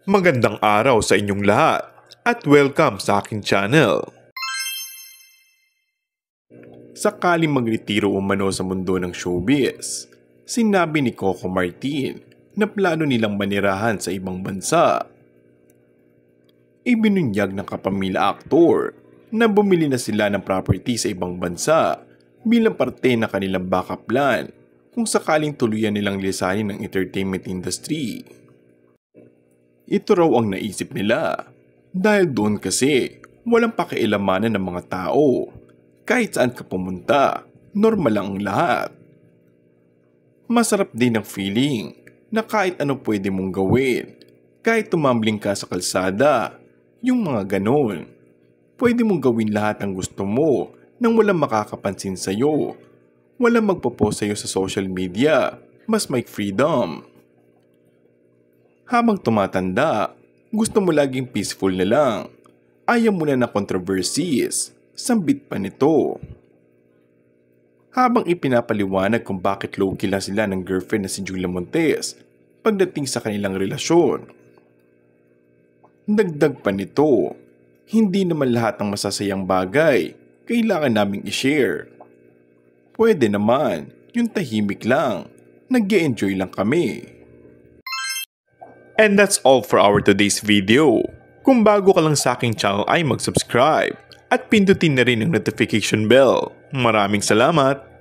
Magandang araw sa inyong lahat at welcome sa aking channel. Sakaling magretiro umano sa mundo ng showbiz, sinabi ni Coco Martin na plano nilang manirahan sa ibang bansa. Ibinunyag ng kapamilya aktor na bumili na sila ng property sa ibang bansa bilang parte ng kanilang backup plan kung sakaling tuluyan nilang lisanin ng entertainment industry. Ito raw ang naisip nila dahil doon kasi walang pakialamanan ng mga tao. Kahit saan ka pumunta, normal lang ang lahat. Masarap din ang feeling na kahit ano pwede mong gawin. Kahit tumambling ka sa kalsada, yung mga ganon. Pwede mong gawin lahat ang gusto mo nang walang makakapansin sa'yo. Walang magpo-post sa'yo sa social media, mas may freedom. Habang tumatanda, gusto mo laging peaceful na lang. Ayaw mo na ng controversies, sambit pa nito. Habang ipinapaliwanag kung bakit low-key lang sila ng girlfriend na si Julia Montes pagdating sa kanilang relasyon. Dagdag pa nito, hindi naman lahat ng masasayang bagay kailangan naming i-share. Pwede naman, yung tahimik lang, nag-e-enjoy lang kami. And that's all for our today's video. Kung bago ka lang sa aking channel ay mag-subscribe at pindutin na rin ang notification bell. Maraming salamat!